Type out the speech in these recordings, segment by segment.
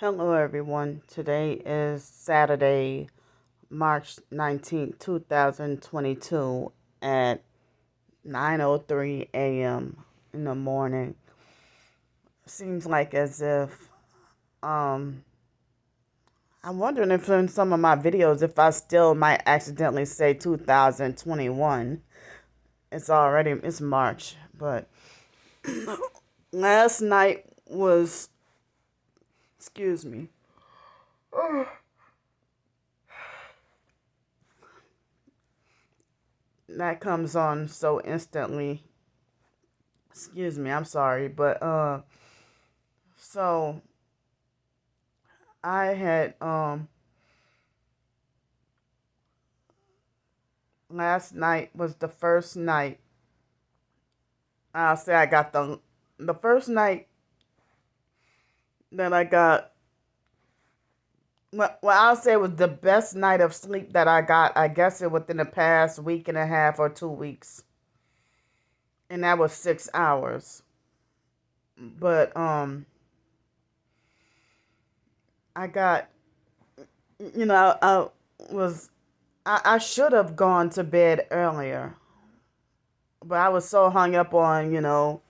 Hello, everyone. Today is Saturday, March 19th, 2022 at 9:03 a.m. in the morning. Seems like as if um I'm wondering if in some of my videos if I still might accidentally say 2021. It's March, but last night was excuse me. That comes on so instantly. Excuse me, I'm sorry, but so I had last night was the first night. I'll say I got the first night that I got. Well, I'll say it was the best night of sleep that I got. I guess it within the past week and a half or 2 weeks, and that was 6 hours. But I got I was I should have gone to bed earlier, but I was so hung up on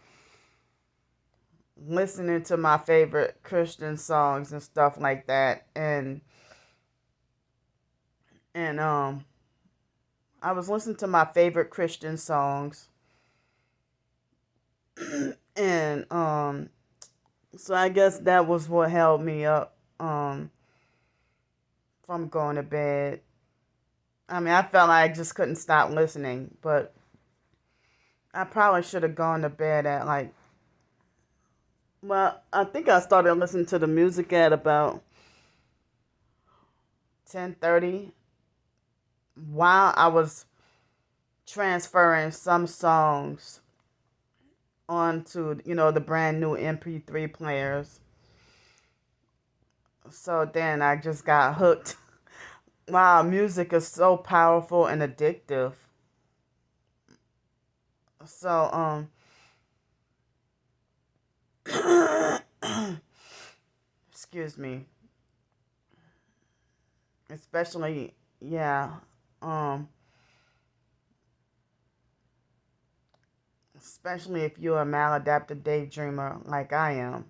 listening to my favorite Christian songs and stuff like that, and I was listening to my favorite Christian songs, and so I guess that was what held me up from going to bed. I mean, I felt like I just couldn't stop listening, but I probably should have gone to bed at like, well, I think I started listening to the music at about 10:30 while I was transferring some songs onto the brand new MP3 players. So then I just got hooked. Wow, music is so powerful and addictive. So excuse me. Especially yeah, um especially if you're a maladaptive daydreamer like I am,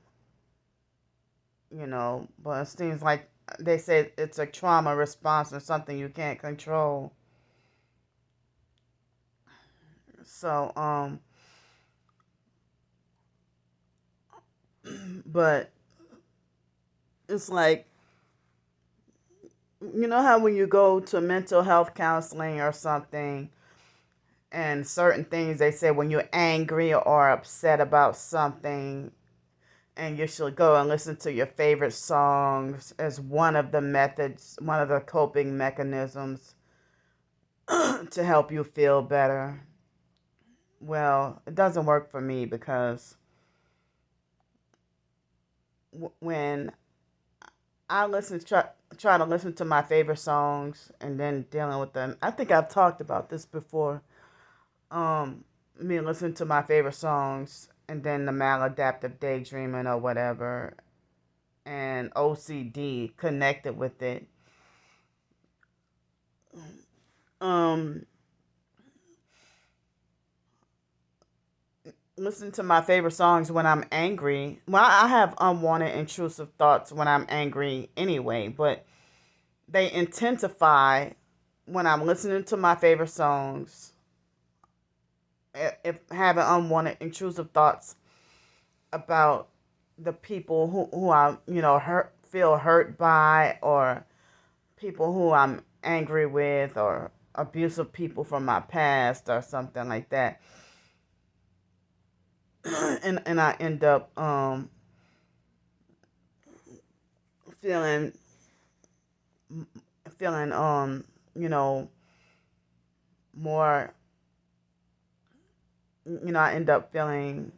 but it seems like they say it's a trauma response or something you can't control. So but it's like, you know how when you go to mental health counseling or something, and certain things they say when you're angry or upset about something, and you should go and listen to your favorite songs as one of the methods, one of the coping mechanisms to help you feel better. Well, it doesn't work for me because when I try to listen to my favorite songs and then dealing with them. I think I've talked about this before. Me listening to my favorite songs and then the maladaptive daydreaming or whatever, and OCD connected with it. Um, Listen to my favorite songs when I'm angry. Well, I have unwanted, intrusive thoughts when I'm angry anyway, but they intensify when I'm listening to my favorite songs. If having unwanted, intrusive thoughts about the people who I feel hurt by, or people who I'm angry with, or abusive people from my past or something like that. And I end up feeling feeling you know more I end up feeling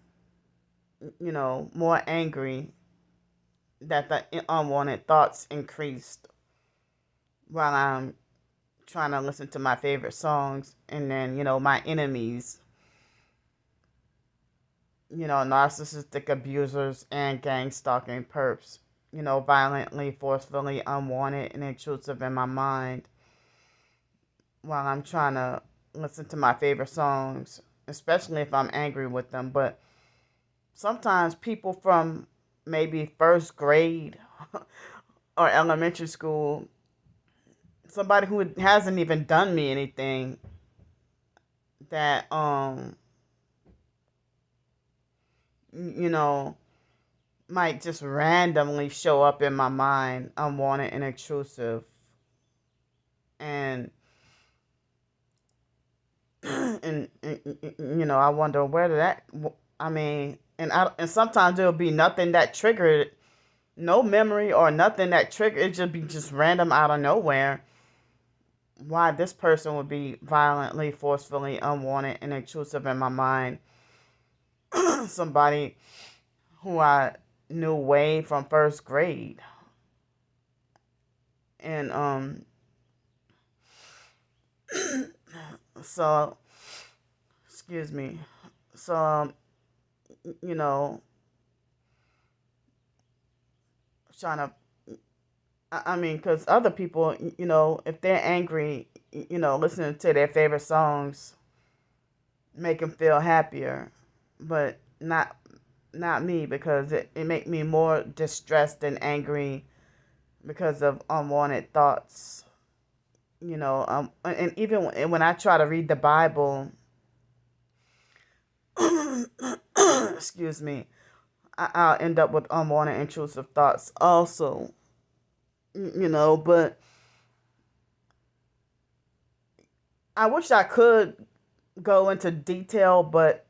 more angry that the unwanted thoughts increased while I'm trying to listen to my favorite songs, and then my enemies, narcissistic abusers and gang stalking perps, violently, forcefully, unwanted, and intrusive in my mind while I'm trying to listen to my favorite songs, especially if I'm angry with them. But sometimes people from maybe first grade or elementary school, somebody who hasn't even done me anything, that you know might just randomly show up in my mind, unwanted and intrusive, and I wonder where did that. I mean, and sometimes there'll be nothing that triggered, no memory or nothing that triggered. It just be just random out of nowhere. Why this person would be violently, forcefully, unwanted, and intrusive in my mind? Somebody who I knew way from first grade, and so excuse me. So you know, trying to. I mean, because other people, if they're angry, listening to their favorite songs make them feel happier, but not me, because it make me more distressed and angry because of unwanted thoughts. And even when I try to read the Bible, excuse me, I'll end up with unwanted, intrusive thoughts also. But I wish I could go into detail, but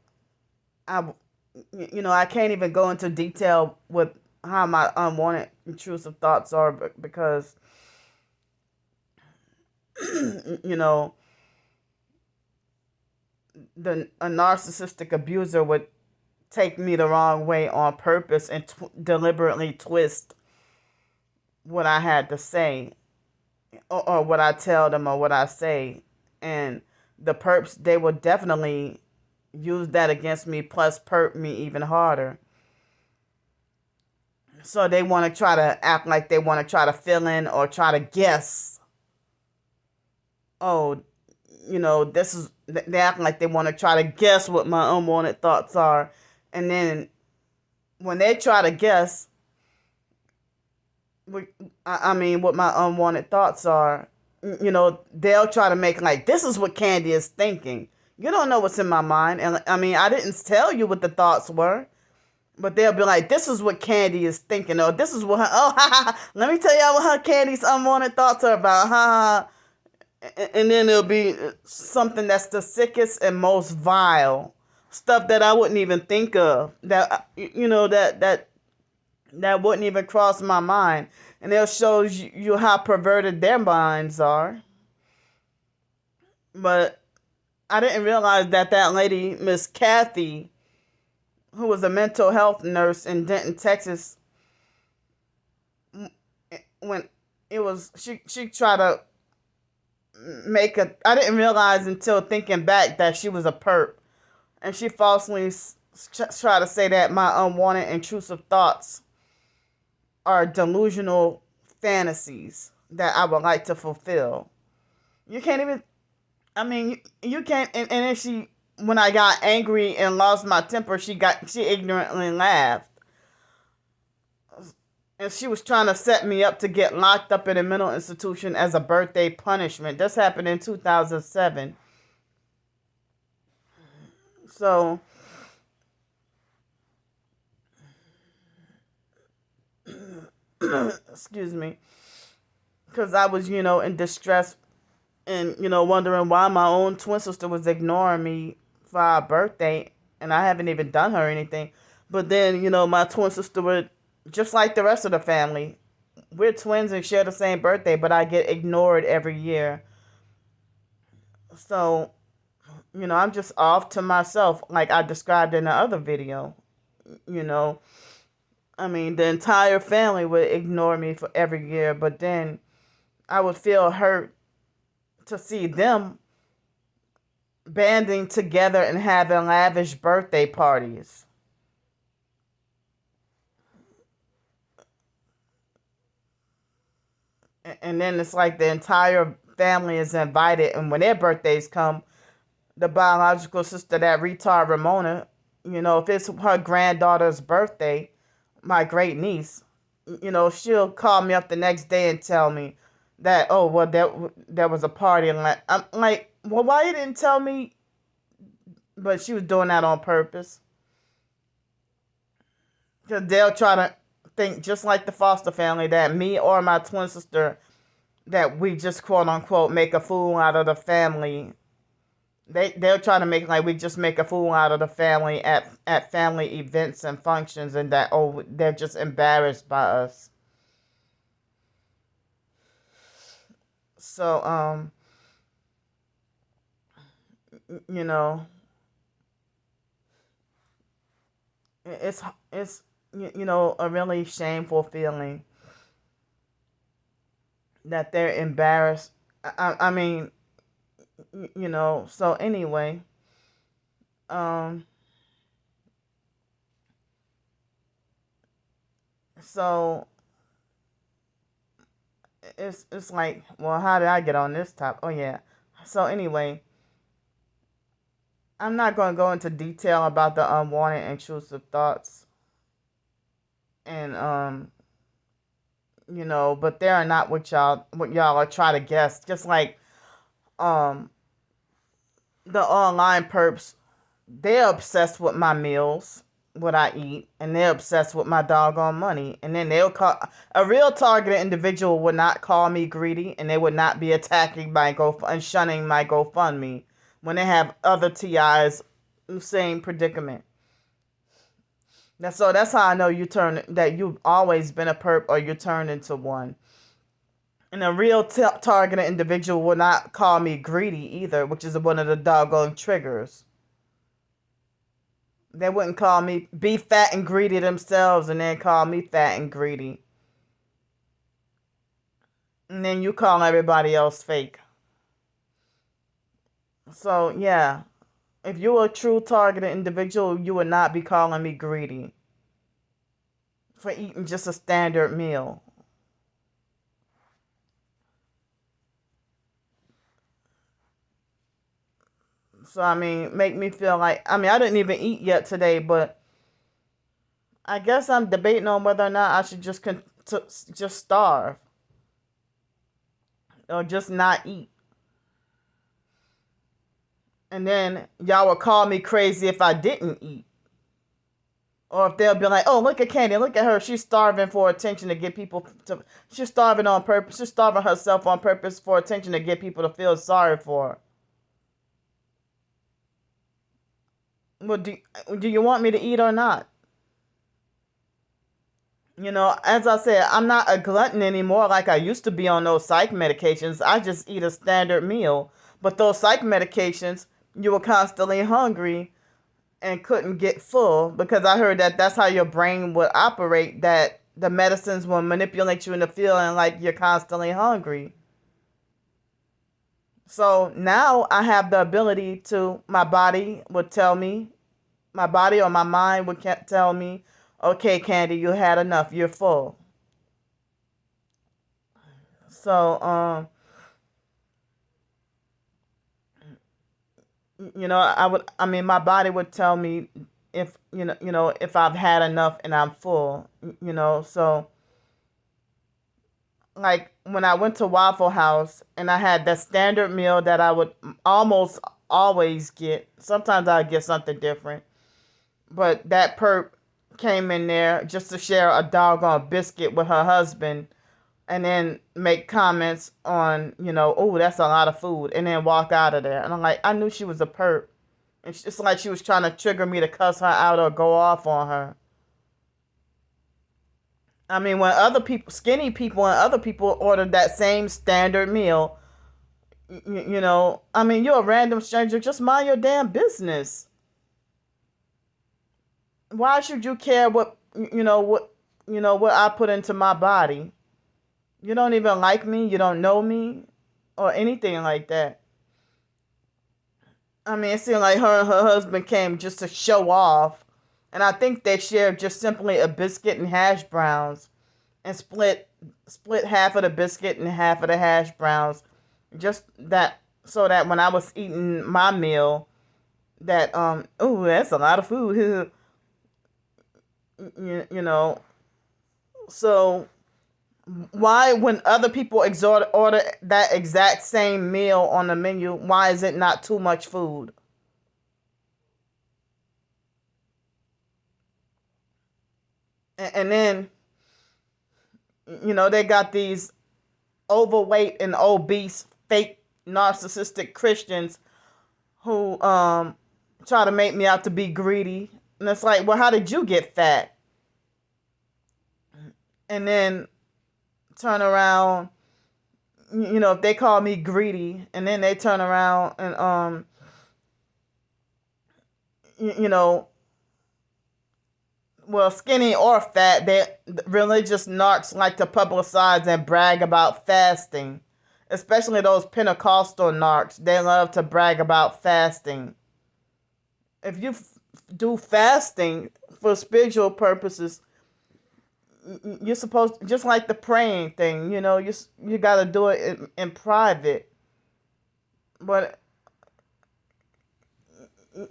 I, I can't even go into detail with how my unwanted, intrusive thoughts are, because, you know, a narcissistic abuser would take me the wrong way on purpose and deliberately twist what I had to say, or what I tell them, or what I say. And the perps, they will definitely use that against me, plus perp me even harder. So they want to try to act like they want to try to fill in or try to guess. Oh, this is, they act like they want to try to guess what my unwanted thoughts are. And then when they try to guess, what my unwanted thoughts are, they'll try to make like, this is what Candy is thinking. You don't know what's in my mind. And I didn't tell you what the thoughts were. But they'll be like, this is what Candy is thinking. Or this is what her, oh, ha, ha, let me tell y'all what her Candy's unwanted thoughts are about. Ha, ha. And then it'll be something that's the sickest and most vile stuff that I wouldn't even think of. That, that wouldn't even cross my mind. And it shows you how perverted their minds are. But I didn't realize that lady, Miss Kathy, who was a mental health nurse in Denton, Texas, when it was, she tried to I didn't realize until thinking back that she was a perp. And she falsely tried to say that my unwanted, intrusive thoughts are delusional fantasies that I would like to fulfill. You can't even, you can't, and then when I got angry and lost my temper, she ignorantly laughed. And she was trying to set me up to get locked up in a mental institution as a birthday punishment. This happened in 2007. So, excuse me, because I was, in distress and, wondering why my own twin sister was ignoring me for our birthday, and I haven't even done her anything. But then, my twin sister would, just like the rest of the family, we're twins and share the same birthday, but I get ignored every year. So, I'm just off to myself, like I described in the other video. The entire family would ignore me for every year, but then I would feel hurt to see them banding together and having lavish birthday parties. And then it's like the entire family is invited, and when their birthdays come, the biological sister, that retard Ramona, if it's her granddaughter's birthday, my great niece, she'll call me up the next day and tell me that, oh, well, there was a party. And I'm like, well, why you didn't tell me? But she was doing that on purpose. Because they'll try to think just like the foster family that me or my twin sister, that we just quote unquote make a fool out of the family. They'll try to make like we just make a fool out of the family at family events and functions, and that, oh, they're just embarrassed by us. So you know it's a really shameful feeling that they're embarrassed. I mean, so anyway, um so it's like, well, how did I get on this topic? Oh yeah. So anyway, I'm not going to go into detail about the unwanted intrusive thoughts, and but they are not what y'all are trying to guess. Just like um the online perps, they're obsessed with my meals, what I eat, and they're obsessed with my doggone money. And then they'll call a real targeted individual would not call me greedy, and they would not be attacking my and shunning my GoFundMe when they have other TIs in the same predicament. That's how I know that you've always been a perp, or you turned into one. And a real targeted individual will not call me greedy either, which is one of the doggone triggers. They wouldn't call me be fat and greedy themselves and then call me fat and greedy. And then you call everybody else fake. So, yeah. If you're a true targeted individual, you would not be calling me greedy for eating just a standard meal. So, I mean, make me feel like, I didn't even eat yet today, but I guess I'm debating on whether or not I should just starve or just not eat. And then y'all would call me crazy if I didn't eat. Or if they'll be like, oh, look at Candy, look at her. She's starving for attention to get people to. She's starving on purpose. She's starving herself on purpose for attention to get people to feel sorry for her. Well, do you want me to eat or not? As I said, I'm not a glutton anymore like I used to be on those psych medications. I just eat a standard meal. But those psych medications, you were constantly hungry and couldn't get full, because I heard that that's how your brain would operate, that the medicines will manipulate you into feeling like you're constantly hungry. So now I have the ability to, my body would tell me, my body or my mind would tell me, okay, Candy, you had enough, you're full. So, my body would tell me if, if I've had enough and I'm full, so like when I went to Waffle House and I had that standard meal that I would almost always get. Sometimes I'd get something different. But that perp came in there just to share a doggone biscuit with her husband and then make comments on, oh, that's a lot of food, and then walk out of there. And I'm like, I knew she was a perp. And it's like she was trying to trigger me to cuss her out or go off on her. When other people, skinny people and other people ordered that same standard meal, you're a random stranger. Just mind your damn business. Why should you care what I put into my body? You don't even like me. You don't know me or anything like that. It seemed like her and her husband came just to show off. And I think they shared just simply a biscuit and hash browns and split split half of the biscuit and half of the hash browns, just that so that when I was eating my meal, that oh, that's a lot of food. You know, so why, when other people order that exact same meal on the menu, why is it not too much food? And then, they got these overweight and obese fake narcissistic Christians who try to make me out to be greedy. And it's like, well, how did you get fat? And then turn around, if they call me greedy, and then they turn around and you know, well, skinny or fat, they religious narcs like to publicize and brag about fasting. Especially those Pentecostal narcs, they love to brag about fasting. If you do fasting for spiritual purposes, you're supposed, just like the praying thing, you got to do it in private. But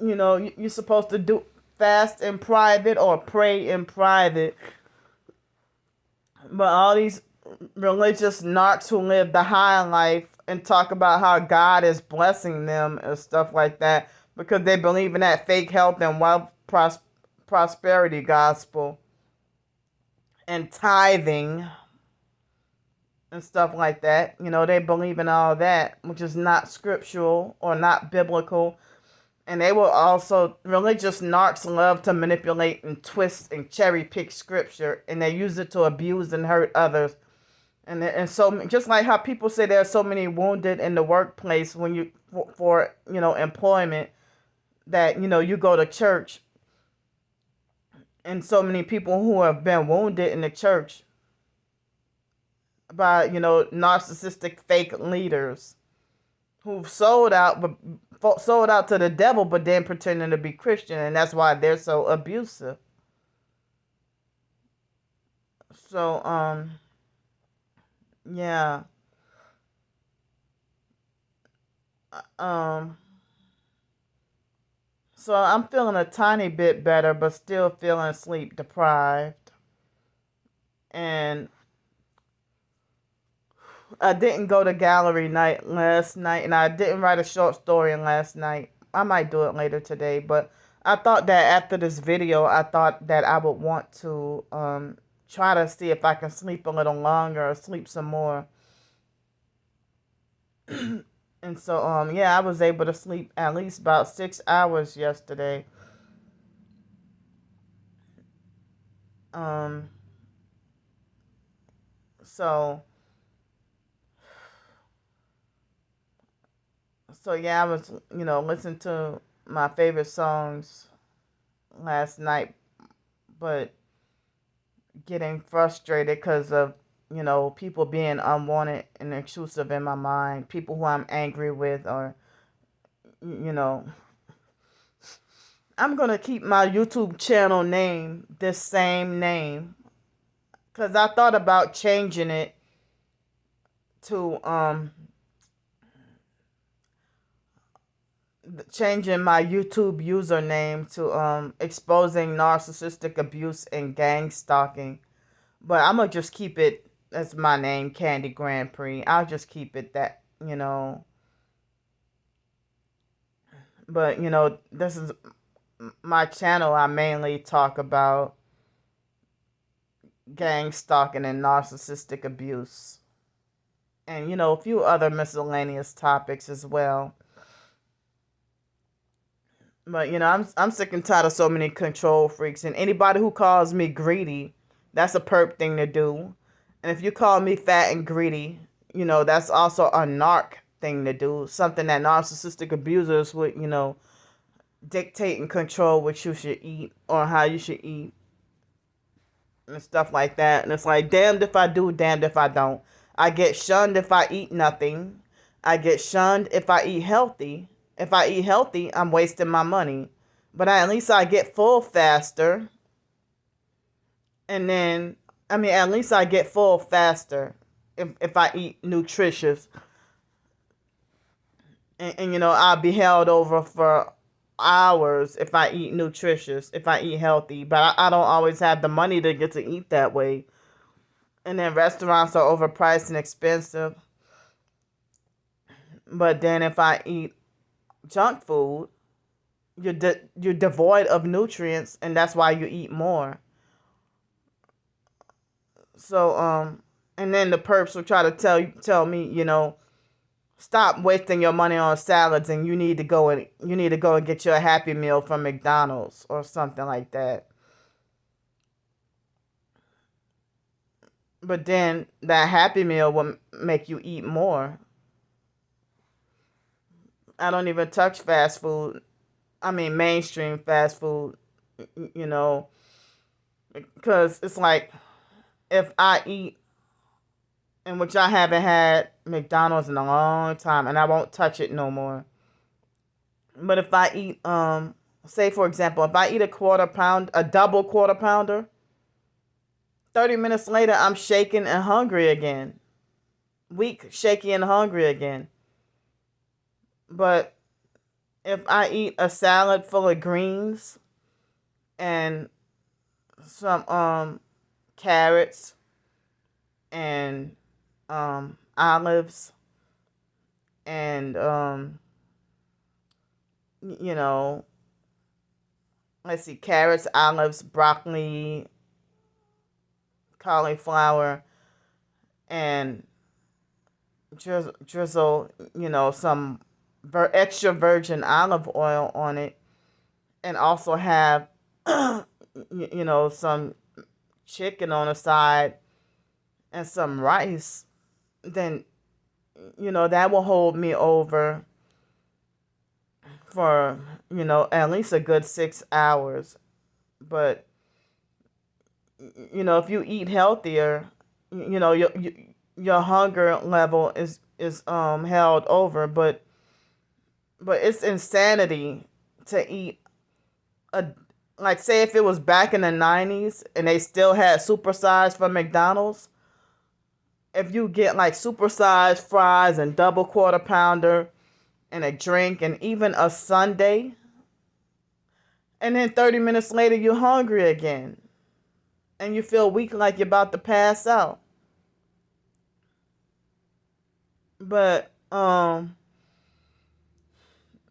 you're supposed to do fast in private or pray in private. But all these religious narcs who live the high life and talk about how God is blessing them and stuff like that, because they believe in that fake health and wealth prosperity gospel and tithing and stuff like that. They believe in all that, which is not scriptural or not biblical. And they will also, religious narcs love to manipulate and twist and cherry pick scripture, and they use it to abuse and hurt others. And so, just like how people say there are so many wounded in the workplace when you for employment, that you go to church, and so many people who have been wounded in the church by narcissistic fake leaders who've sold out to the devil, but then pretending to be Christian, and that's why they're so abusive. So yeah, um so I'm feeling a tiny bit better, but still feeling sleep deprived. And I didn't go to gallery night last night, and I didn't write a short story last night. I might do it later today, but I thought that after this video, I thought that I would want to try to see if I can sleep a little longer or sleep some more. And so yeah, I was able to sleep at least about 6 hours yesterday. Um so yeah, I was, listening to my favorite songs last night, but getting frustrated because of, people being unwanted and intrusive in my mind, people who I'm angry with, or, I'm going to keep my YouTube channel name this same name, because I thought about changing it to, changing my YouTube username to exposing narcissistic abuse and gang stalking. But I'm gonna just keep it as my name, Candy Grandpre. I'll just keep it that, But this is my channel. I mainly talk about gang stalking and narcissistic abuse, and a few other miscellaneous topics as well. But I'm sick and tired of so many control freaks, and anybody who calls me greedy, that's a perp thing to do. And if you call me fat and greedy, that's also a narc thing to do. Something that narcissistic abusers would, dictate and control what you should eat or how you should eat and stuff like that. And it's like, damned if I do, damned if I don't. I get shunned if I eat nothing. I get shunned if I eat healthy. If I eat healthy, I'm wasting my money. But at least I get full faster. And then I mean, at least I get full faster if I eat nutritious. And I'll be held over for hours if I eat nutritious, if I eat healthy. But I don't always have the money to get to eat that way. And then restaurants are overpriced and expensive. But then if I eat junk food, you're devoid of nutrients, and that's why you eat more. So and then the perps will try to tell me, stop wasting your money on salads, and you need to go and get you a Happy Meal from McDonald's or something like that. But then that Happy Meal will make you eat more. I don't even touch fast food. I mean, mainstream fast food, you know, because it's like if I eat, and which I haven't had McDonald's in a long time, and I won't touch it no more. But if I eat, say for example, if I eat a double quarter pounder, 30 minutes later, I'm shaking and hungry again. Weak, shaky, and hungry again. But if I eat a salad full of greens and some carrots and olives and you know, let's see, carrots, olives, broccoli, cauliflower, and drizzle, some extra virgin olive oil on it, and also have, some chicken on the side and some rice, then, that will hold me over for, at least a good 6 hours. But, if you eat healthier, your hunger level is held over, but it's insanity to eat a, like, say if it was back in the 90s and they still had supersized from McDonald's. If you get like supersized fries and double quarter pounder and a drink and even a sundae, and then 30 minutes later you're hungry again and you feel weak, like you're about to pass out. But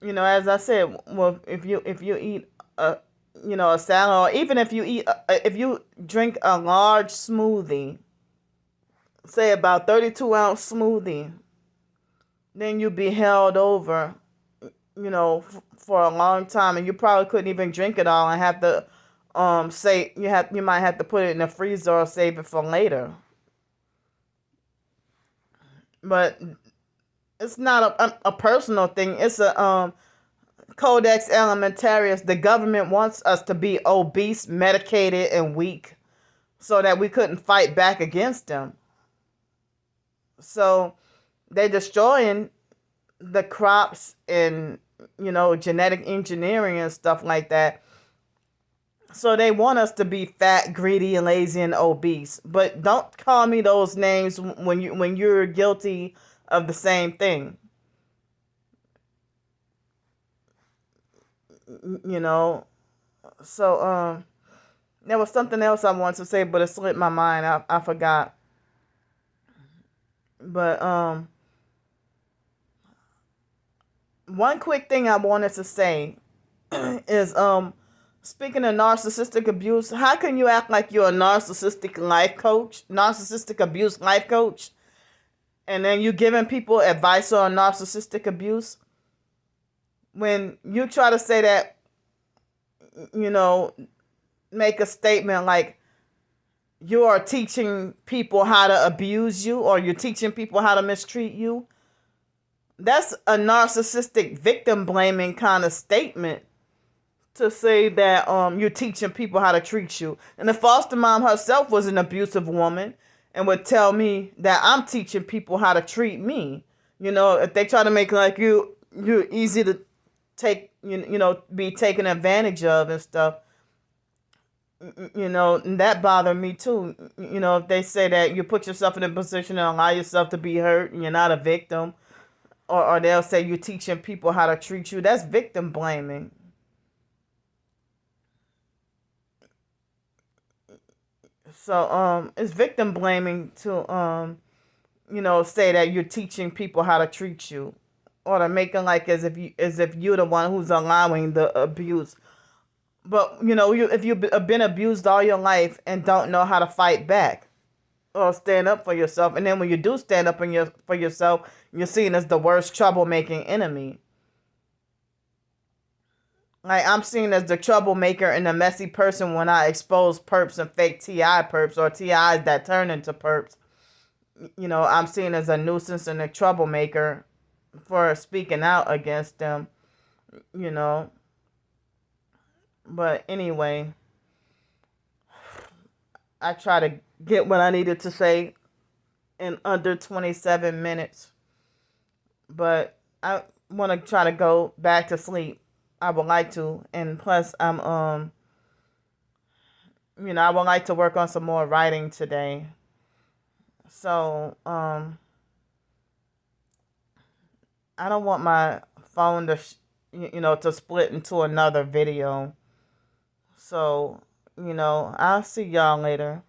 as I said, well, if you eat a salad, or even if you drink a large smoothie, say about 32-ounce smoothie, then you'd be held over, for a long time, and you probably couldn't even drink it all, and have to say you might have to put it in the freezer or save it for later. But it's not a personal thing. It's a Codex Alimentarius. The government wants us to be obese, medicated, and weak so that we couldn't fight back against them. So they're destroying the crops and, genetic engineering and stuff like that. So they want us to be fat, greedy, and lazy and obese. But don't call me those names when you're guilty of the same thing. So there was something else I wanted to say, but it slipped my mind. I forgot. But one quick thing I wanted to say is speaking of narcissistic abuse, how can you act like you're a narcissistic abuse life coach, and then you giving people advice on narcissistic abuse? When you try to say that, make a statement like you are teaching people how to abuse you, or you're teaching people how to mistreat you, that's a narcissistic victim blaming kind of statement, to say that you're teaching people how to treat you. And the foster mom herself was an abusive woman and would tell me that I'm teaching people how to treat me. If they try to make like you're easy to take, be taken advantage of and stuff. You know, and that bothered me too. You know, if they say that you put yourself in a position and allow yourself to be hurt and you're not a victim, or they'll say you're teaching people how to treat you, that's victim blaming. So it's victim blaming to you know, say that you're teaching people how to treat you, or to make it like as if you're the one who's allowing the abuse. But you know, if you've been abused all your life and don't know how to fight back or stand up for yourself, and then when you do stand up for yourself, you're seen as the worst troublemaking enemy. Like, I'm seen as the troublemaker and the messy person when I expose perps and fake TI perps, or TIs that turn into perps. You know, I'm seen as a nuisance and a troublemaker for speaking out against them, you know. But anyway, I try to get what I needed to say in under 27 minutes. But I want to try to go back to sleep. I would like to. And plus, you know, I would like to work on some more writing today. So, I don't want my phone to, you know, to split into another video. So, you know, I'll see y'all later.